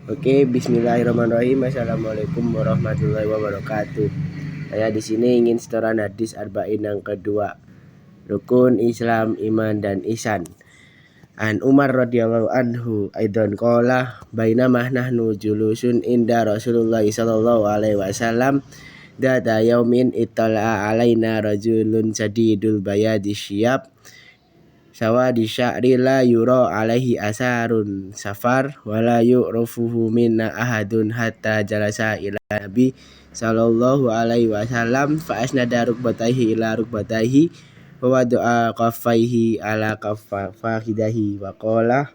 Oke, bismillahirrahmanirrahim. Assalamualaikum warahmatullahi wabarakatuh. Saya di sini ingin setoran hadis arba'in yang kedua. Rukun Islam, iman dan ihsan. An Umar radhiyallahu anhu aidan qala bainama nahnu julusun inda Rasulullah sallallahu alaihi wasallam data yaumin ittala alaina rajulun sadidul bayadi syiyab sawa di sya'ri la yura alaihi asarun safar wala yu'rafuhu minna ahadun hatta jalasa ila nabi sallallahu alaihi wasallam fa asnada rukbataihi ila rukbataihi wa wada'a qaffaihi ala kaffahidahi wa qala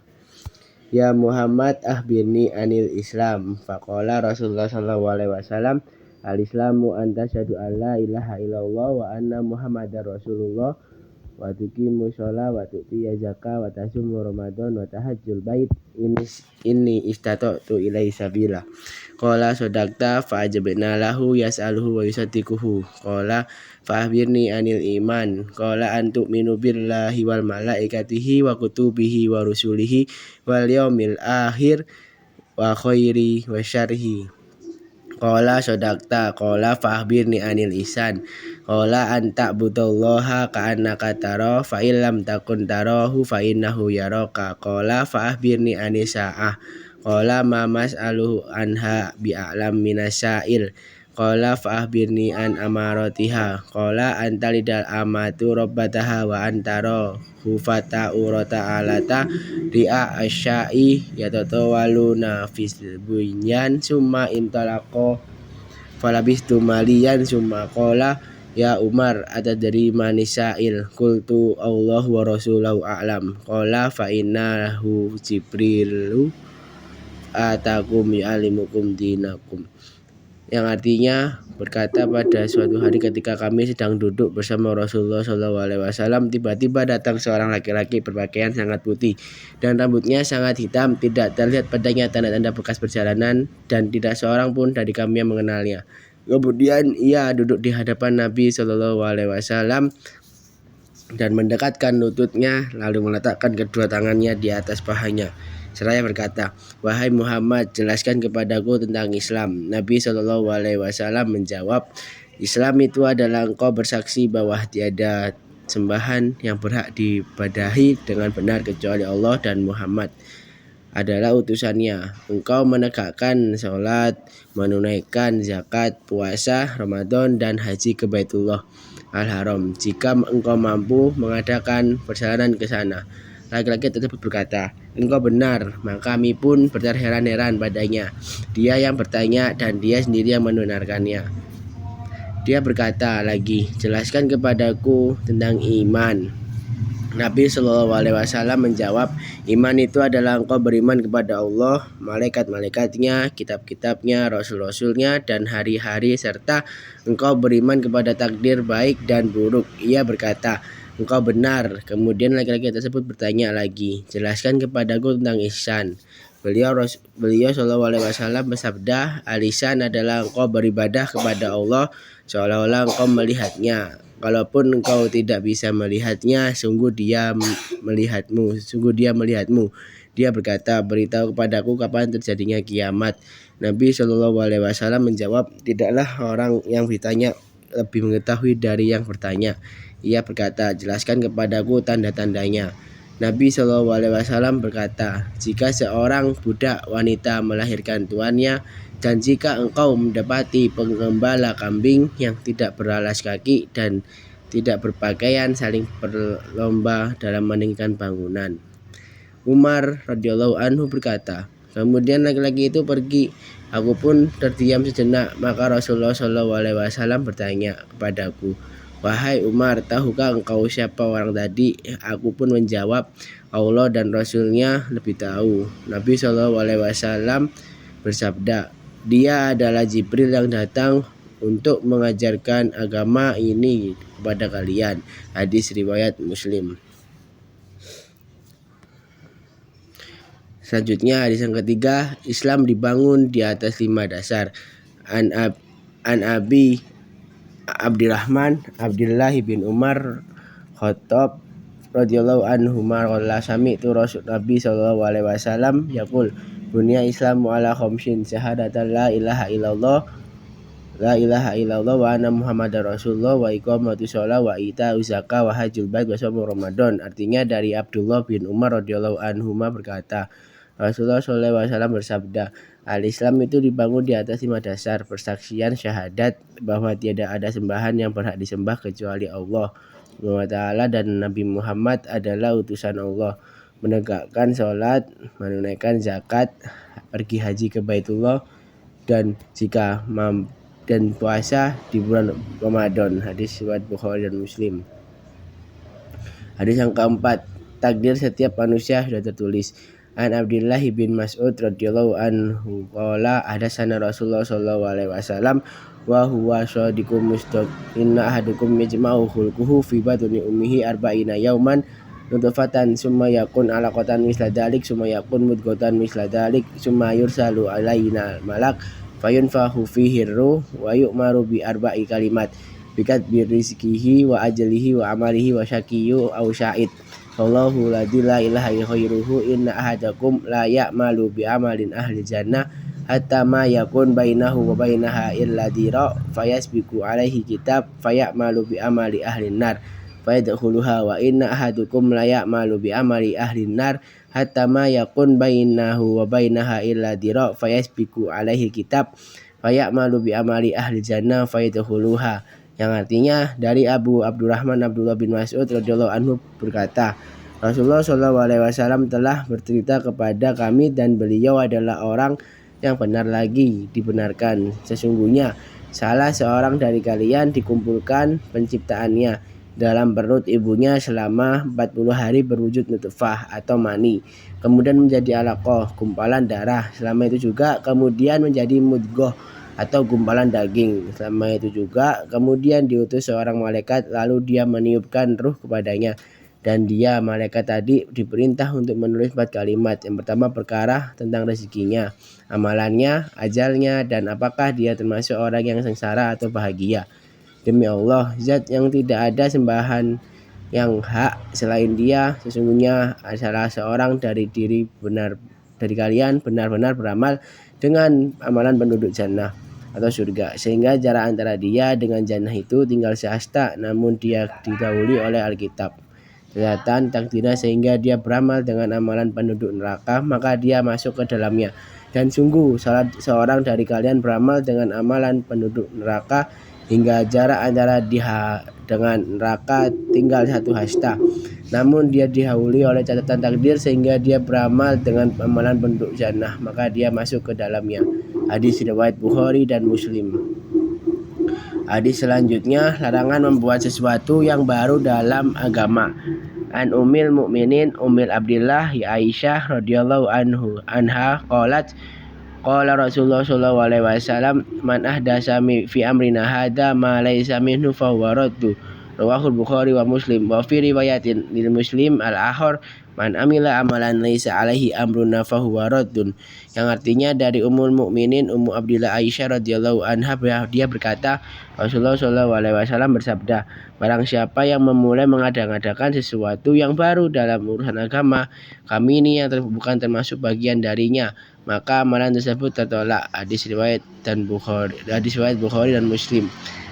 ya Muhammad ahbirni anil Islam faqala Rasulullah sallallahu alaihi wasallam al Islamu anta syahadu an la ilaha illallah wa anna Muhammadar Rasulullah wa tuqimu sholat wa tu'ti zakah wa tasumu ramadan wa tahajjul bait inni istata'tu ilaihi sabila qala sadaqta fa ajabna lahu yas'aluhu wa yusaddiquhu qala fa akhbirni anil iman qala an tu'minu billahi wal malaikatihi wa kutubihi wa rusulihi wal yaumil akhir wa khairi wa syarhi qala sadaqta qala fa akhbirni anil ihsan qala an ta'budallaha ka'annaka tara fa illam takun tarahu fa innahu yaraka qala fa akhbirni anis sa'ah qala ma mas'aluhu anha bi'alam minasail qala fa akhbirni an amaratiha qala antalidal amatu rabbataha wa antara hufata urata alata ri'a asyai yatatawaluna fis bunyan summa intalaqo falabistu maliyan summa qala ya Umar atadri manisail qultu Allah wa rasulahu a'lam qala fa innahu Jibrilu atakum ya'limukum dinakum, yang artinya berkata pada suatu hari ketika kami sedang duduk bersama Rasulullah SAW, tiba-tiba datang seorang laki-laki berpakaian sangat putih dan rambutnya sangat hitam, tidak terlihat padanya tanda-tanda bekas perjalanan dan tidak seorang pun dari kami yang mengenalnya. Kemudian ia duduk di hadapan Nabi SAW dan mendekatkan lututnya lalu meletakkan kedua tangannya di atas pahanya seraya berkata, wahai Muhammad, jelaskan kepadaku tentang Islam. Nabi SAW menjawab, Islam itu adalah engkau bersaksi bahwa tiada sembahan yang berhak diibadahi dengan benar kecuali Allah dan Muhammad adalah utusannya. Engkau menegakkan sholat, menunaikan zakat, puasa, Ramadan, dan haji ke Baitullah Al-Haram jika engkau mampu mengadakan perjalanan ke sana. Laki-laki tersebut berkata, engkau benar, maka kami pun berterheran-heran padanya. Dia yang bertanya dan dia sendiri yang membenarkannya. Dia berkata lagi, jelaskan kepadaku tentang iman. Nabi SAW menjawab, iman itu adalah engkau beriman kepada Allah, malaikat-malaikatnya, kitab-kitabnya, rasul-rasulnya, dan hari-hari, serta engkau beriman kepada takdir baik dan buruk. Ia berkata, engkau benar. Kemudian laki-laki tersebut bertanya lagi, jelaskan kepadaku tentang ihsan. Beliau SAW bersabda, al-ihsan adalah engkau beribadah kepada Allah seolah-olah engkau melihatnya. Kalaupun engkau tidak bisa melihatnya, sungguh dia melihatmu. Dia berkata, beritahu kepadaku kapan terjadinya kiamat. Nabi SAW menjawab, tidaklah orang yang bertanya lebih mengetahui dari yang bertanya. Ia berkata, jelaskan kepadaku tanda-tandanya. Nabi SAW berkata, jika seorang budak wanita melahirkan tuannya, dan jika engkau mendapati pengembala kambing yang tidak beralas kaki dan tidak berpakaian saling berlomba dalam meninggikan bangunan. Umar radhiyallahu anhu berkata, kemudian laki-laki itu pergi. Aku pun terdiam sejenak, maka Rasulullah SAW bertanya kepadaku, wahai Umar, tahukah engkau siapa orang tadi? Aku pun menjawab, Allah dan Rasulnya lebih tahu. Nabi SAW bersabda, dia adalah Jibril yang datang untuk mengajarkan agama ini kepada kalian. Hadis riwayat Muslim. Selanjutnya hadis yang ketiga, Islam dibangun di atas 5 dasar. An Abi Abdurrahman Abdullah bin Umar Khattab radhiyallahu anhu qala sami'tu Rasul Nabi sallallahu alaihi wasallam yaqul Bunya Islamu ala khamsin syahadatan la ilaha illallah wa anna Muhammadar Rasulullah wa iqamatus shalah wa ita'uz zakah wa hajjul bait wa shaum Ramadan. Artinya dari Abdullah bin Umar radhiyallahu anhuma berkata, Rasulullah sallallahu alaihi wasallam bersabda, al-Islam itu dibangun di atas 5 dasar: persaksian syahadat bahwa tiada ada sembahan yang berhak disembah kecuali Allah Subhanahu wa taala dan Nabi Muhammad adalah utusan Allah, menegakkan sholat, menunaikan zakat, pergi haji ke Baitullah, dan jika dan puasa di bulan Ramadan. Hadis riwayat Bukhari dan Muslim. Hadis yang keempat, takdir setiap manusia sudah tertulis. An Abdullah bin Mas'ud radhiyallahu anhu qala hadatsana Rasulullah sallallahu alaihi wasallam wa huwa shadiqum mustaq inna ahadukum yajma'u khulquhu fi batni ummihi arba'ina yauman nutfatan summa yakun alaqatan misla dalik summa yakun mudghatan misla dalik summa yursalu alaina malak fayunfahu fihi ruh wa yu'maru bi arba'i kalimat bikat bi rizqihi wa ajalihi wa amalihi wa syaqiyyu aw sya'id. Allahu la ilaha ghairuhu inna ahadakum la ya'malu bi amalin ahli jannah hatta ma yakun bainahu wa bainaha illa dira fayasbiqu alaihi kitab fayamalu bi amali ahli nar fayadkhuluha wa inna ahadukum la ya'malu bi amali ahli nar hatta ma yakun bainahu wa bainaha illa dira fayasbiqu alaihi kitab fayamalu bi amali ahli jannah fayadkhuluha, yang artinya dari Abu Abdurrahman Abdullah bin Mas'ud radhiyallahu anhu berkata, Rasulullah sallallahu alaihi wasallam telah bercerita kepada kami dan beliau adalah orang yang benar lagi dibenarkan. Sesungguhnya salah seorang dari kalian dikumpulkan penciptaannya dalam perut ibunya selama 40 hari berwujud nutfah atau mani, kemudian menjadi alaqah, gumpalan darah, selama itu juga kemudian menjadi mudghah atau gumpalan daging, selama itu juga kemudian diutus seorang malaikat lalu dia meniupkan ruh kepadanya, dan dia malaikat tadi diperintah untuk menulis 4 kalimat. Yang pertama perkara tentang rezekinya, amalannya, ajalnya, dan apakah dia termasuk orang yang sengsara atau bahagia. Demi Allah, zat yang tidak ada sembahan yang hak selain dia, sesungguhnya salah seorang dari kalian benar-benar beramal dengan amalan penduduk jannah atau surga, sehingga jarak antara dia dengan jannah itu tinggal sehasta, namun dia didahului oleh Alkitab kelihatan takdirnya, sehingga dia beramal dengan amalan penduduk neraka, maka dia masuk ke dalamnya. Dan sungguh salah seorang dari kalian beramal dengan amalan penduduk neraka hingga jarak antara dia dengan neraka tinggal 1 hasta, namun dia dihahului oleh catatan takdir sehingga dia beramal dengan amalan penduduk jannah, maka dia masuk ke dalamnya. Hadis riwayat Bukhari dan Muslim. Hadis selanjutnya, larangan membuat sesuatu yang baru dalam agama. An Ummil Mukminin Ummil Abdillah Aisyah radhiyallahu anha qalat qala Rasulullah sallallahu alaihi wasallam man ahdasa fi amrina hadza ma laysa minhu fa huwa raddu. Rawahul Bukhari wa Muslim. Wa fi riwayatin lil Muslim al-akhar man amila amalan laisa alaihi amruna fa huwa raddun. Yang artinya dari Ummul Mukminin Ummu Abdillah Aisyah radhiyallahu anha, dia berkata, Rasulullah sallallahu alaihi wasallam bersabda, barang siapa yang memulai mengadakan sesuatu yang baru dalam urusan agama kami ini yang bukan termasuk bagian darinya, maka amalan tersebut tertolak. Hadis riwayat Bukhari dan Muslim.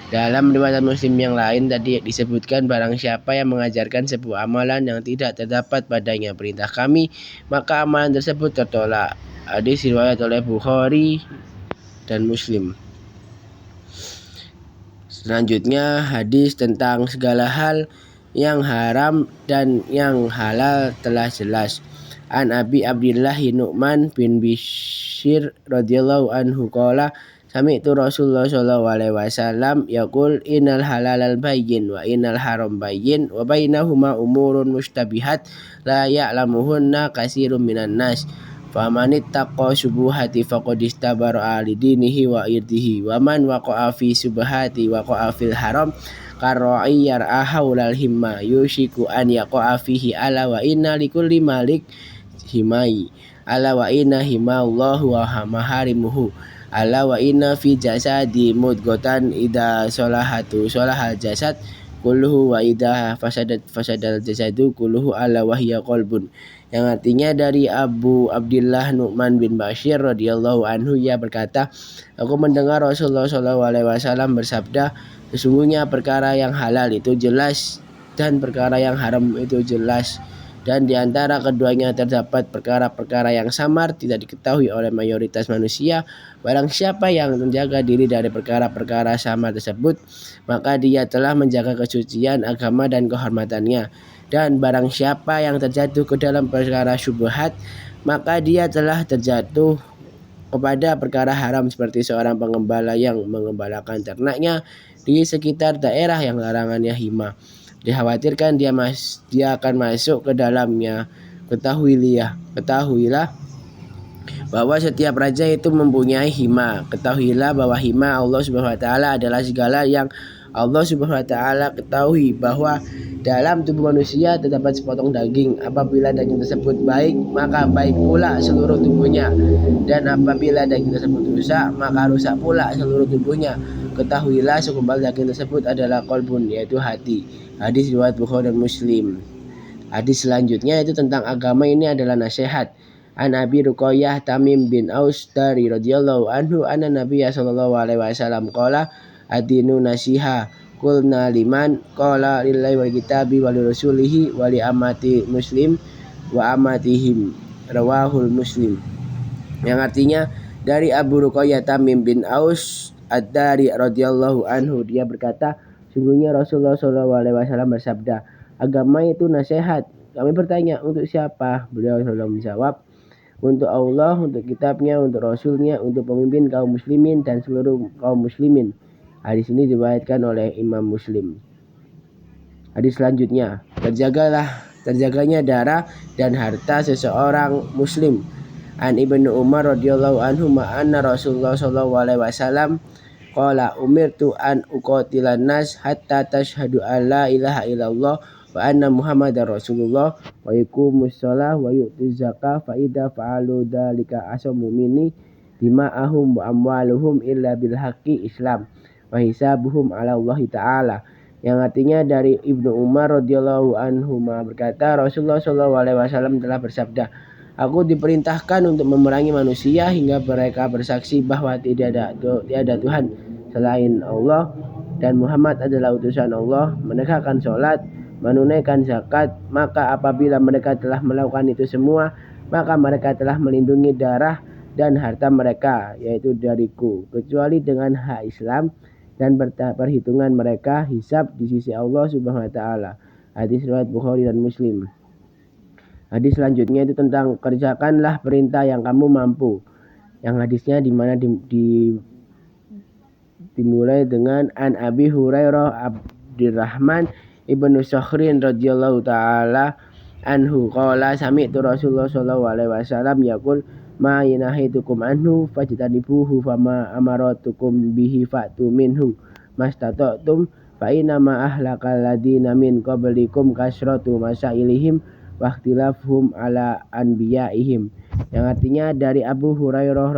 Dalam riwayat Muslim yang lain tadi disebutkan barang siapa yang mengajarkan sebuah amalan yang tidak terdapat padanya perintah kami, maka amalan tersebut tertolak. Hadis riwayat oleh Bukhari dan Muslim. Selanjutnya hadis tentang segala hal yang haram dan yang halal telah jelas. An Abi Abdillah Nu'man bin Bishir radhiyallahu anhu qala sami'tu Rasulullah sallallahu alaihi wasallam yaqul innal halalal bayyin wa innal haram bayyin wa bainahuma umurun mustabihat la ya'lamuhunna katsirun minan nas faman ittaqa syubuhati faqad istabara li dinihi wa irdihi wa man waqa'a fi syubhati waqa'a fil haram karra'i yar'a haulal himma yushiku an yaqa'a fihi ala wa inna likulli malik himai ala wa inna himallahu wa maharimuhu ala wa inna fi jasadi mudghatan idza solahatu solahal jasad kulluhu wa idha fasadal jasadu kulluhu ala wahya qalbun. Yang artinya dari Abu Abdillah Nu'man bin Bashir radhiyallahu anhu, ia berkata, aku mendengar Rasulullah SAW bersabda, sesungguhnya perkara yang halal itu jelas dan perkara yang haram itu jelas, dan di antara keduanya terdapat perkara-perkara yang samar tidak diketahui oleh mayoritas manusia. Barang siapa yang menjaga diri dari perkara-perkara samar tersebut, maka dia telah menjaga kesucian agama dan kehormatannya. Dan barang siapa yang terjatuh ke dalam perkara syubhat, maka dia telah terjatuh kepada perkara haram, seperti seorang pengembala yang mengembalakan ternaknya di sekitar daerah yang larangannya hima. Dikhawatirkan dia akan masuk ke dalamnya. Ketahuilah bahwa setiap raja itu mempunyai hima. Ketahuilah bahwa hima Allah Subhanahu wa taala adalah segala yang Allah Subhanahu wa taala ketahui, bahwa dalam tubuh manusia terdapat sepotong daging. Apabila daging tersebut baik, maka baik pula seluruh tubuhnya, dan apabila daging tersebut rusak, maka rusak pula seluruh tubuhnya. Ketahuilah segumpal daging tersebut adalah qalbun, yaitu hati. Hadis riwayat Bukhari dan Muslim. Hadis selanjutnya itu tentang agama, ini adalah nasihat. An Abi Ruqayyah Tamim bin Aus dari radhiyallahu anhu anna Nabiyya sallallahu alaihi wasallam qala adinu nasiha qulna liman qala lillahi wal kitabi wal rasulihi wa li amati muslim wa amatihim, rawahul Muslim. Yang artinya dari Abu Ruqayyah Tamim bin Aus ad-Dari radhiyallahu anhu, dia berkata, sungguhnya Rasulullah sallallahu alaihi wasallam bersabda, agama itu nasihat. Kami bertanya, untuk siapa? Beliau sallallahu menjawab, untuk Allah, untuk kitabnya, untuk Rasulnya, untuk pemimpin kaum muslimin dan seluruh kaum muslimin. Hadis ini diriwayatkan oleh Imam Muslim. Hadis selanjutnya, terjaganya darah dan harta seseorang muslim. An Ibnu Umar radhiyallahu anhu anna Rasulullah sallallahu alaihi wasallam qala umirtu an uqatilan nas hatta tashhadu an la ilaha illallah wa anna Muhammadar Rasulullah wa yuqimus shalah wa yu'tuz zakah fa idza fa'alu dzalika asamu minni dima'ahum wa amwaluhum illa bil haqqi Islam wa hisabuhum 'ala Allah taala. Yang artinya dari Ibnu Umar radhiyallahu anhu berkata, Rasulullah sallallahu alaihi wasallam telah bersabda, aku diperintahkan untuk memerangi manusia hingga mereka bersaksi bahwa tiada Tuhan selain Allah dan Muhammad adalah utusan Allah, menegakkan sholat, menunaikan zakat. Maka apabila mereka telah melakukan itu semua, maka mereka telah melindungi darah dan harta mereka, yaitu dariku, kecuali dengan hak Islam dan perhitungan mereka hisab di sisi Allah Subhanahu wa taala. Hadis riwayat Bukhari dan Muslim. Hadis selanjutnya itu tentang kerjakanlah perintah yang kamu mampu. Yang hadisnya di mana dimulai dengan An Abi Hurairah Abdurrahman ibnu Sakhrin radhiyallahu taala anhu qala sami'tu Rasulullah sallallahu alaihi wasallam yaqul ma yanahitukum anhu fajtanibuhu fama amaratukum bihi fa'tu minhu mastata'tum fa inna ma ahlakal ladina min qablikum kasratu masailihim wa ikhtilafhum ala anbiya'ihim. Yang artinya dari Abu Hurairah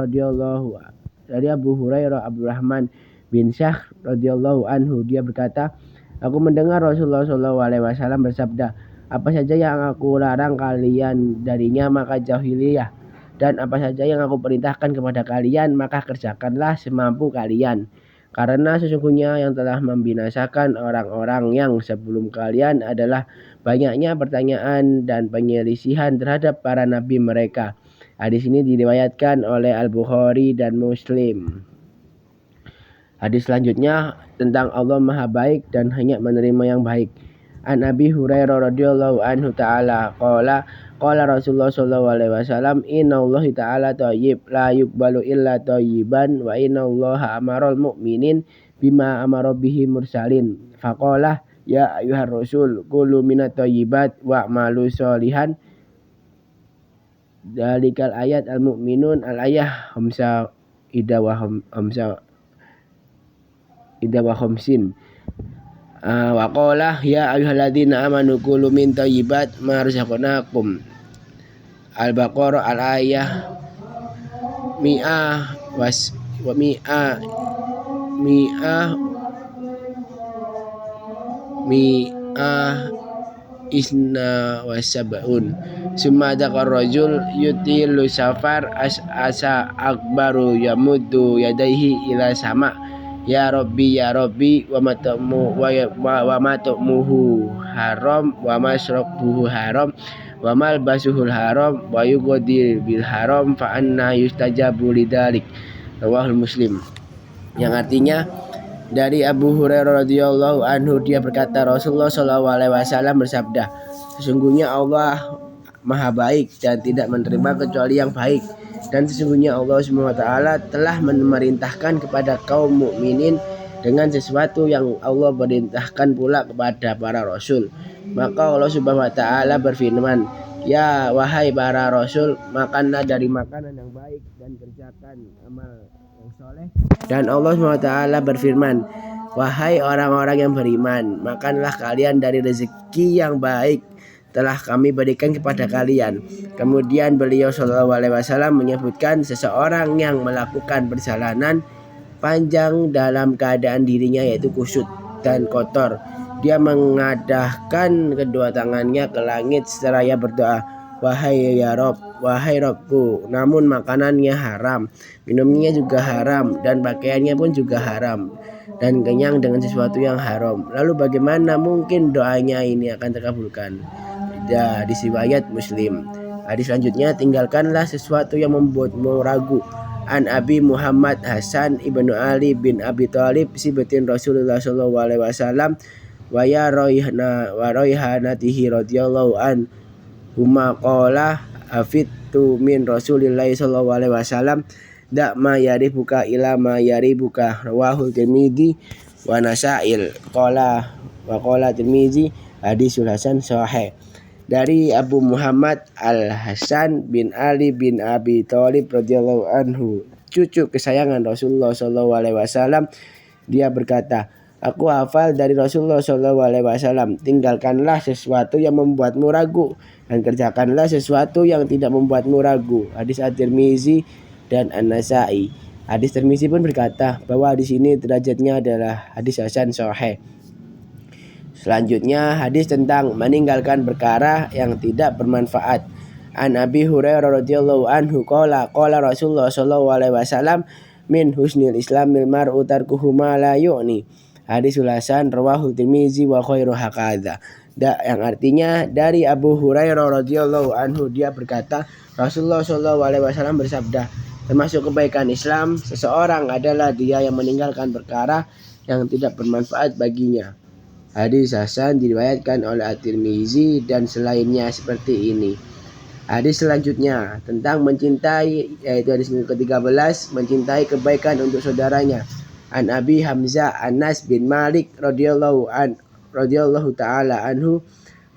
Abdurrahman bin Syakh radhiyallahu anhu, dia berkata, aku mendengar Rasulullah sallallahu alaihi wasallam bersabda, apa saja yang aku larang kalian darinya maka jauhilah, dan apa saja yang aku perintahkan kepada kalian maka kerjakanlah semampu kalian. Karena sesungguhnya yang telah membinasakan orang-orang yang sebelum kalian adalah banyaknya pertanyaan dan penyelisihan terhadap para nabi mereka. Hadis ini diriwayatkan oleh Al-Bukhari dan Muslim. Hadis selanjutnya tentang Allah Maha Baik dan hanya menerima yang baik. An Abi Hurairah radhiyallahu anhu ta'ala qala Rasulullah sallallahu alaihi wasallam innallaha ta'ala thayyib la yuqbalu illa thayyiban wa innallaha amaral mu'minin bima amara bihi mursalin faqala ya ayyuhar rasul qulu minat thayyibat wa'malu sholihan. Dalikal ayat al-mu'minun al-ayah hamsa ida wa khamsin. Wa qala ya ayyuhalladzina amanu kulu min thayyibat ma razaqnakum. Al-Baqarah al-ayah mi'ah isna wasabun summa dzakar rajul yutilu safar asa akbaru yamuddu yadaihi ila sama ya rabbi wa matumuhu haram wa masrabuhu haram wa malbasuhul haram wa yughdir bil haram fa anna yustajabu lidzalik rawahul Muslim. Yang artinya dari Abu Hurairah radhiyallahu anhu, dia berkata Rasulullah shallallahu alaihi wasallam bersabda, sesungguhnya Allah Maha baik dan tidak menerima kecuali yang baik, dan sesungguhnya Allah Subhanahu wa taala telah memerintahkan kepada kaum mukminin dengan sesuatu yang Allah perintahkan pula kepada para rasul. Maka Allah Subhanahu wa taala berfirman, ya wahai para rasul, makanlah dari makanan yang baik dan kerjakan amal yang soleh. Dan Allah SWT berfirman, wahai orang-orang yang beriman, makanlah kalian dari rezeki yang baik telah kami berikan kepada kalian. Kemudian beliau SAW menyebutkan seseorang yang melakukan perjalanan panjang dalam keadaan dirinya yaitu kusut dan kotor. Dia mengadahkan kedua tangannya ke langit seraya berdoa, wahai ya Rob, wahai Robku, namun makanannya haram, minumnya juga haram, dan pakaiannya pun juga haram, dan kenyang dengan sesuatu yang haram. Lalu bagaimana mungkin doanya ini akan terkabulkan? Di riwayat Muslim. Hadis selanjutnya, tinggalkanlah sesuatu yang membuatmu ragu. An Abi Muhammad Hasan ibnu Ali bin Abi Thalib sibatin Rasulullah sallallahu alaihi wasallam wa ya raihanatihi radhiyallahu an huma qala hafidtu min Rasulillahi sallallahu alaihi wasallam da ma yaribuka ila ma yaribuka rawahul Tirmidzi wa Nasail qala Tirmidzi hadisul hasan sahih. Dari Abu Muhammad Al Hasan bin Ali bin Abi Thalib radhiyallahu anhu, cucu kesayangan Rasulullah sallallahu alaihi wasallam, dia berkata, aku hafal dari Rasulullah SAW, tinggalkanlah sesuatu yang membuatmu ragu dan kerjakanlah sesuatu yang tidak membuatmu ragu. Hadis At-Tirmizi dan An-Nasai. Hadis Tirmizi pun berkata bahwa di sini derajatnya adalah hadis hasan sahih. Selanjutnya hadis tentang meninggalkan perkara yang tidak bermanfaat. An Abi Hurairah radhiyallahu anhu qala Rasulullah sallallahu alaihi wasallam min husnil islamil mar'u tarkuhu ma la yu'ni. Hadis hasan rawahu Tirmizi wa khairu hakadha. Yang artinya dari Abu Hurairah radhiyallahu anhu, dia berkata Rasulullah sallallahu alaihi wasallam bersabda, termasuk kebaikan Islam seseorang adalah dia yang meninggalkan perkara yang tidak bermanfaat baginya. Hadis hasan diriwayatkan oleh At-Tirmizi dan selainnya seperti ini. Hadis selanjutnya tentang mencintai, yaitu hadis ke-13, mencintai kebaikan untuk saudaranya. An Abi Hamzah Anas bin Malik radhiyallahu taala anhu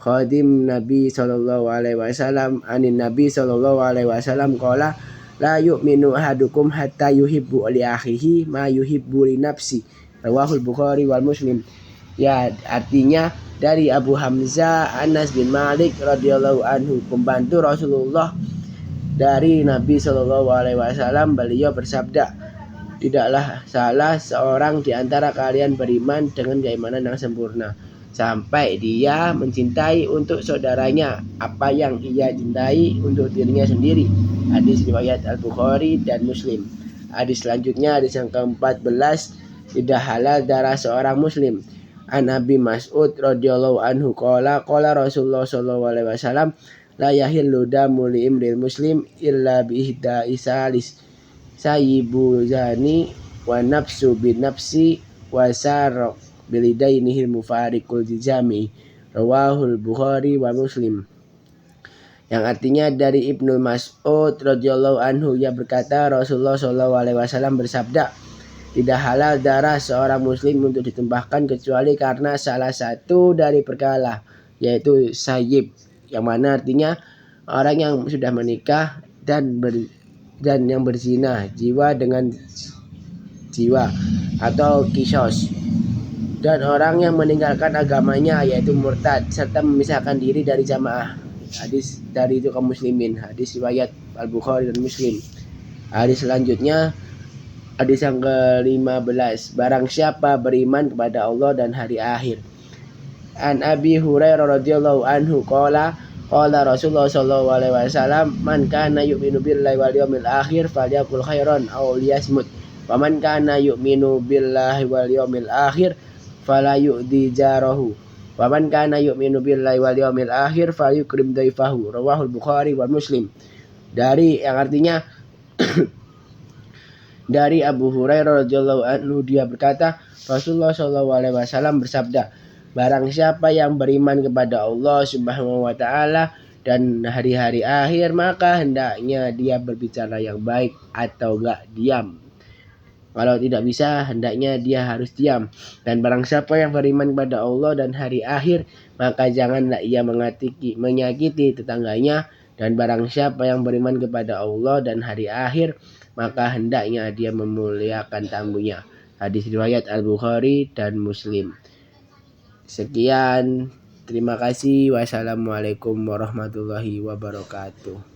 khadim Nabi sallallahu alaihi wasallam anin Nabi sallallahu alaihi wasallam qala la yu'minu ahadukum hatta yuhibbu li akhihi ma yuhibbu li nafsi rawahul Bukhari wal Muslim. Ya, artinya dari Abu Hamzah Anas bin Malik radhiyallahu anhu, pembantu Rasulullah dari Nabi sallallahu alaihi wasallam, beliau bersabda, tidaklah salah seorang di antara kalian beriman dengan keimanan yang sempurna sampai dia mencintai untuk saudaranya apa yang ia cintai untuk dirinya sendiri. Hadis riwayat Al-Bukhari dan Muslim. Hadis selanjutnya, hadis yang ke-14, tidak halal darah seorang muslim. An Abi Mas'ud radhiyallahu anhu qala Rasulullah sallallahu alaihi wasallam la yahillu damu li imril muslim illa bi ihda isalis sayyibu zani wa nafsu bin nafsi wa sarq bilidainihil mufarikul jami rawahul Bukhari wa Muslim. Yang artinya dari Ibnu Mas'ud radhiyallahu anhu, ia berkata Rasulullah sallallahu alaihi wasallam bersabda, tidak halal darah seorang muslim untuk ditumpahkan kecuali karena salah satu dari perkara, yaitu sayyib, yang mana artinya orang yang sudah menikah dan yang berzina jiwa dengan jiwa atau kisos, dan orang yang meninggalkan agamanya yaitu murtad serta memisahkan diri dari jamaah. Hadis dari itu kaum muslimin. Hadis riwayat Al-Bukhari dan Muslim. Hadis selanjutnya, hadis yang ke-15, barang siapa beriman kepada Allah dan hari akhir An Abi Hurairah radhiyallahu anhu qala Rasulullah sallallahu alaihi wasallam man kana yu'minu billahi wal yawmil akhir falyakul khairan aw liyasmut wa man kana yu'minu billahi wal yawmil akhir fala yu'di jarahu wa man kana yu'minu billahi wal yawmil akhir falyukrim dhaifahu rawahul Bukhari wa Muslim. Dari yang artinya dari Abu Hurairah radhiyallahu anhu, dia berkata, Rasulullah sallallahu alaihi wasallam bersabda, barang siapa yang beriman kepada Allah Subhanahu wa taala dan hari-hari akhir, maka hendaknya dia berbicara yang baik atau enggak diam. Kalau tidak bisa, hendaknya dia harus diam. Dan barang siapa yang beriman kepada Allah dan hari akhir, maka janganlah ia menyakiti tetangganya. Dan barang siapa yang beriman kepada Allah dan hari akhir, maka hendaknya dia memuliakan tamunya. Hadis riwayat Al-Bukhari dan Muslim. Sekian, terima kasih. Wassalamualaikum warahmatullahi wabarakatuh.